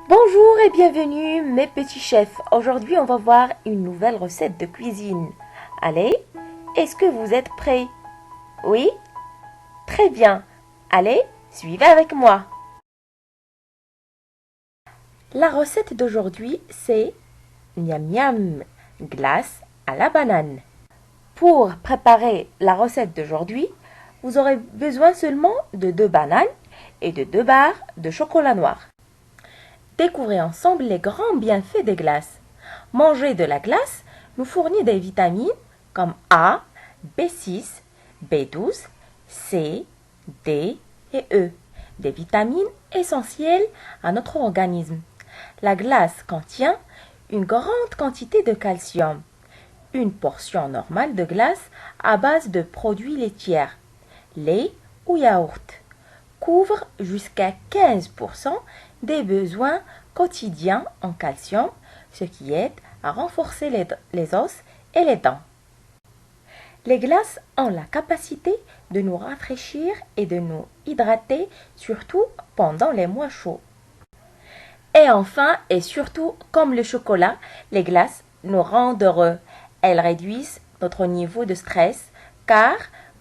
Bonjour et bienvenue mes petits chefs. Aujourd'hui on va voir une nouvelle recette de cuisine. Allez, est-ce que vous êtes prêts? Oui? Très bien. Allez, suivez avec moi. La recette d'aujourd'hui c'est miam miam, glace à la banane. Pour préparer la recette d'aujourd'hui, vous aurez besoin seulement de 2 bananes et de 2 barres de chocolat noir. Découvrez ensemble les grands bienfaits des glaces. Manger de la glace nous fournit des vitamines comme A, B6, B12, C, D et E, des vitamines essentielles à notre organisme. La glace contient une grande quantité de calcium. Une portion normale de glace à base de produits laitiers, lait ou yaourt, couvre jusqu'à 15% des besoins quotidiens en calcium, ce qui aide à renforcer les os et les dents. Les glaces ont la capacité de nous rafraîchir et de nous hydrater, surtout pendant les mois chauds. Et enfin, et surtout, comme le chocolat, les glaces nous rendent heureux. Elles réduisent notre niveau de stress, car,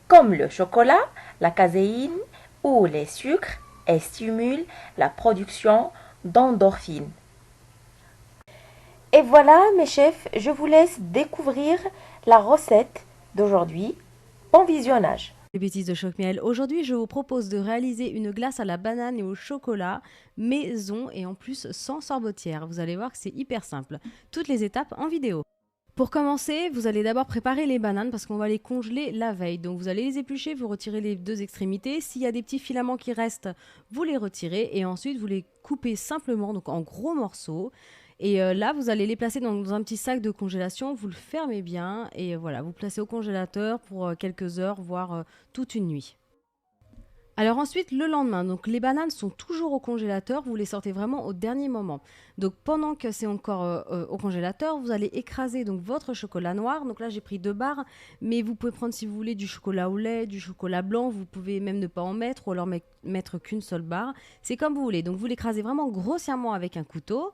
comme le chocolat, la caséine ou les sucres, elles stimulent la production d'endorphines. Et voilà, mes chefs, je vous laisse découvrir la recette d'aujourd'hui. Bon visionnage. Les bêtises de Choc-Miel. Aujourd'hui, je vous propose de réaliser une glace à la banane et au chocolat maison et en plus sans sorbetière. Vous allez voir que c'est hyper simple. Toutes les étapes en vidéo. Pour commencer, vous allez d'abord préparer les bananes parce qu'on va les congeler la veille. Donc vous allez les éplucher, vous retirez les 2 extrémités. S'il y a des petits filaments qui restent, vous les retirez et ensuite vous les coupez simplement donc en gros morceaux. Et là, vous allez les placer dans un petit sac de congélation, vous le fermez bien et voilà, vous placez au congélateur pour quelques heures, voire toute une nuit. Alors ensuite, le lendemain, donc les bananes sont toujours au congélateur, vous les sortez vraiment au dernier moment. Donc pendant que c'est encore au congélateur, vous allez écraser donc votre chocolat noir. Donc là, j'ai pris 2 barres, mais vous pouvez prendre si vous voulez du chocolat au lait, du chocolat blanc, vous pouvez même ne pas en mettre ou alors mettre qu'une seule barre. C'est comme vous voulez. Donc vous l'écrasez vraiment grossièrement avec un couteau.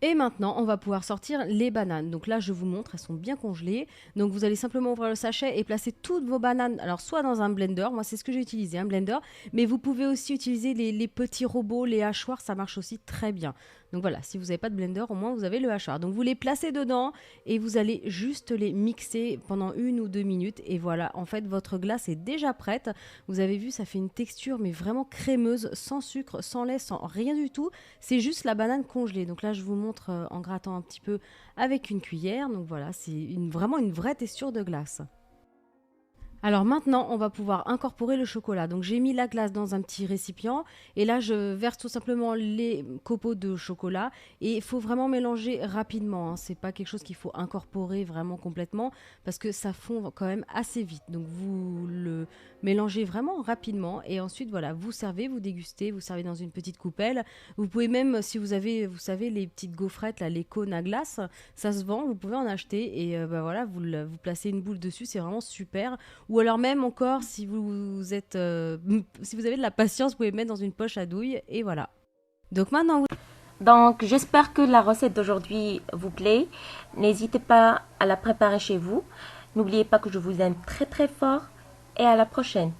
Et maintenant, on va pouvoir sortir les bananes. Donc là, je vous montre, elles sont bien congelées. Donc vous allez simplement ouvrir le sachet et placer toutes vos bananes, alors soit dans un blender, moi c'est ce que j'ai utilisé, un blender, mais vous pouvez aussi utiliser les petits robots, les hachoirs, ça marche aussi très bien. Donc voilà, si vous n'avez pas de blender, au moins vous avez le hachoir. Donc vous les placez dedans et vous allez juste les mixer pendant 1 ou 2 minutes. Et voilà, en fait, votre glace est déjà prête. Vous avez vu, ça fait une texture mais vraiment crémeuse, sans sucre, sans lait, sans rien du tout. C'est juste la banane congelée. Donc là, je vous montre en grattant un petit peu avec une cuillère. Donc voilà, c'est vraiment une vraie texture de glace. Alors maintenant, on va pouvoir incorporer le chocolat. Donc j'ai mis la glace dans un petit récipient et là je verse tout simplement les copeaux de chocolat et il faut vraiment mélanger rapidement, hein. C'est pas quelque chose qu'il faut incorporer vraiment complètement parce que ça fond quand même assez vite. Donc vous le mélangez vraiment rapidement et ensuite voilà, vous servez, vous dégustez, vous servez dans une petite coupelle. Vous pouvez même, si vous avez, vous savez, les petites gaufrettes, là, les cônes à glace, ça se vend, vous pouvez en acheter et bah voilà, vous placez une boule dessus, c'est vraiment super. Ou alors même encore, si vous êtes, si vous avez de la patience, vous pouvez mettre dans une poche à douille et voilà. Donc maintenant, Donc, j'espère que la recette d'aujourd'hui vous plaît. N'hésitez pas à la préparer chez vous. N'oubliez pas que je vous aime très très fort et à la prochaine.